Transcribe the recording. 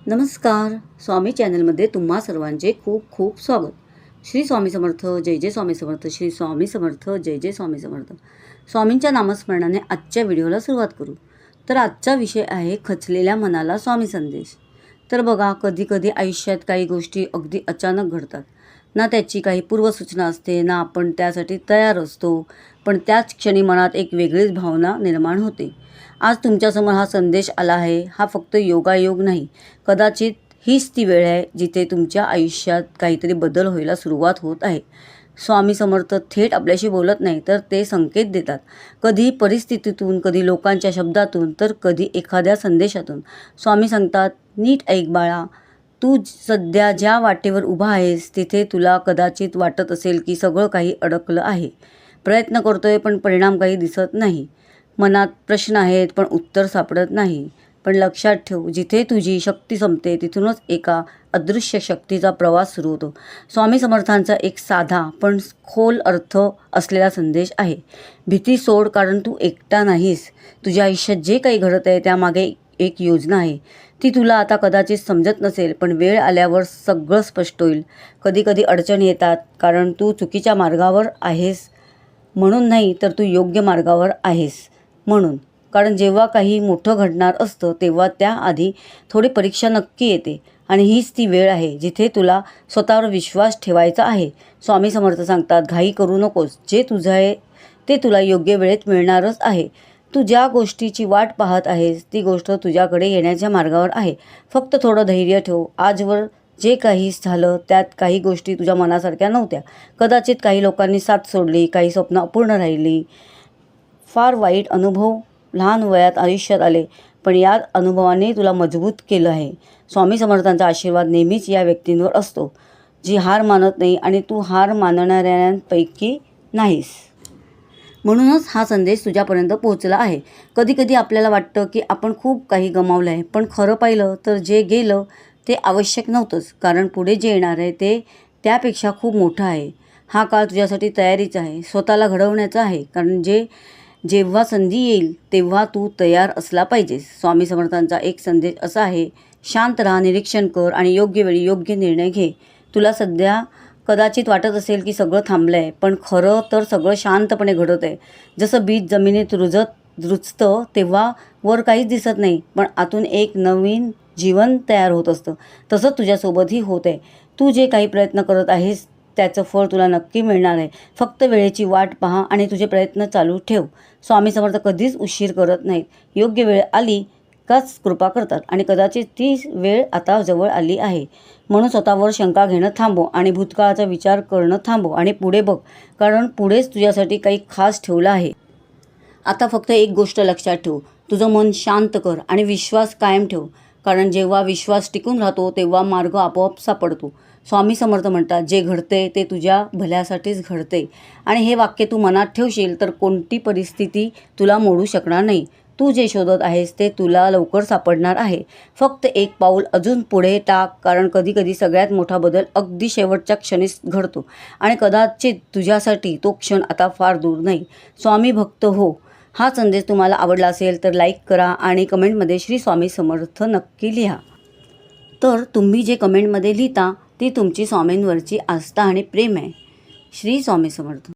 नमस्कार. स्वामी चॅनलमध्ये तुम्हा सर्वांचे खूप खूप स्वागत. श्री स्वामी समर्थ. जय जय स्वामी समर्थ. श्री स्वामी समर्थ. जय जय स्वामी समर्थ. स्वामींच्या नामस्मरणाने आजच्या व्हिडिओला सुरुवात करू. तर आजचा विषय आहे खचलेल्या मनाला स्वामी संदेश. तर बघा, कधी कधी आयुष्यात काही गोष्टी अगदी अचानक घडतात. ना त्याची काही पूर्वसूचना असते, ना आपण त्यासाठी तयार असतो, पण त्याच क्षणी मनात एक वेगळीच भावना निर्माण होते. आज तुमच्यासमोर हा संदेश आला आहे. हा फक्त योगायोग नाही, कदाचित हीच ती वेळ आहे जिथे तुमच्या आयुष्यात काहीतरी बदल व्हायला सुरुवात होत आहे. स्वामी समर्थ थेट आपल्याशी बोलत नाही, तर ते संकेत देतात. कधी परिस्थितीतून, कधी लोकांच्या शब्दातून, तर कधी एखाद्या संदेशातून. स्वामी सांगतात, नीट ऐक बाळा, तू सध्या ज्या वाटेवर उभा आहेस तिथे तुला कदाचित वाटत असेल की सगळं काही अडकलं आहे. प्रयत्न करतोय पण परिणाम काही दिसत नाही. मनात प्रश्न आहेत पण उत्तर सापडत नाही. पण लक्षात ठेव, जिथे तुझी शक्ती संपते तिथूनच एका अदृश्य शक्तीचा प्रवास सुरू होतो. स्वामी समर्थांचा एक साधा पण खोल अर्थ असलेला संदेश आहे. भीती सोड, कारण तू एकटा नाहीस. तुझ्या आयुष्यात जे काही घडत आहे त्यामागे एक योजना आहे. ती तुला आता कदाचित समजत नसेल, पण वेळ आल्यावर सगळं स्पष्ट होईल. कधी कधी अडचणी येतात कारण तू चुकीच्या मार्गावर आहेस म्हणून नाही, तर तू योग्य मार्गावर आहेस म्हणून. कारण जेव्हा काही मोठं घडणार असतं तेव्हा त्याआधी थोडी परीक्षा नक्की येते, आणि हीच ती वेळ आहे जिथे तुला स्वतःवर विश्वास ठेवायचा आहे. स्वामी समर्थ सांगतात, घाई करू नकोस. जे तुझं आहे ते तुला योग्य वेळेत मिळणारच आहे. तू ज्या गोष्टीची वाट पाहत आहेस ती गोष्ट तुझ्याकडे येण्याच्या मार्गावर आहे. फक्त थोडं धैर्य ठेव. आजवर जे काही झालं त्यात काही गोष्टी तुझ्या मनासारख्या नव्हत्या. कदाचित काही लोकांनी साथ सोडली, काही स्वप्न अपूर्ण राहिली, फार वाईट अनुभव लहान वयात आयुष्यात आले, पण या अनुभवाने तुला मजबूत केलं आहे. स्वामी समर्थांचा आशीर्वाद नेहमीच या व्यक्तींवर असतो जी हार मानत नाही, आणि तू हार मानणाऱ्यांपैकी नाहीस. म्हणूनच हा संदेश तुझ्यापर्यंत पोहोचला आहे. कधी कधी आपल्याला वाटतं की आपण खूप काही गमावलं आहे, पण खरं पाहिलं तर जे गेलं ते आवश्यक नव्हतंच, कारण पुढे जे येणार आहे ते त्यापेक्षा खूप मोठं आहे. हा काळ तुझ्यासाठी तयारीचा आहे, स्वतःला घडवण्याचा आहे, कारण जेव्हा संधी येईल तेव्हा तू तयार असला पाहिजेस. स्वामी समर्थांचा एक संदेश असा आहे, शांत राहा, निरीक्षण कर आणि योग्य वेळी योग्य निर्णय घे. तुला सध्या कदाचित वाटत असेल की सगळं थांबलं आहे, पण खरं तर सगळं शांतपणे घडत आहे. जसं बीज जमिनीत रुजतं तेव्हा वर काहीच दिसत नाही, पण आतून एक नवीन जीवन तयार होत असतं. तसंच तुझ्यासोबतही होत आहे. तू जे काही प्रयत्न करत आहेस त्याचं फळ तुला नक्की मिळणार आहे. फक्त वेळेची वाट पहा आणि तुझे प्रयत्न चालू ठेव. स्वामी समर्थ कधीच उशीर करत नाहीत. योग्य वेळ आली काच कृपा करतात, आणि कदाचित ती वेळ आता जवळ आली आहे. म्हणून स्वतःवर शंका घेणं थांबव आणि भूतकाळाचा विचार करणं थांबव आणि पुढे बघ, कारण पुढेच तुझ्यासाठी काही खास ठेवलं आहे. आता फक्त एक गोष्ट लक्षात ठेव, तुझं मन शांत कर आणि विश्वास कायम ठेव, कारण जेव्हा विश्वास टिकून राहतो तेव्हा मार्ग आपोआप सापडतो. स्वामी समर्थ म्हणतात, जे घडते ते तुझ्या भल्यासाठीच घडते, आणि हे वाक्य तू मनात ठेवशील तर कोणती परिस्थिती तुला मोडू शकणार नाही. तू जे शोधत आहेस ते तुला लवकर सापडणार आहे. फक्त एक पाऊल अजून पुढे टाक, कारण कधी कधी सगळ्यात मोठा बदल अगदी शेवटच्या क्षणीच घडतो, आणि कदाचित तुझ्यासाठी तो क्षण आता फार दूर नाही. स्वामी भक्त हो. हा संदेश तुम्हाला आवडला असेल तर लाईक करा आणि कमेंटमध्ये श्री स्वामी समर्थ नक्की लिहा. तर तुम्ही जे कमेंटमध्ये लिहिता ती तुमची स्वामींवरची आस्था आणि प्रेम आहे. श्री स्वामी समर्थ.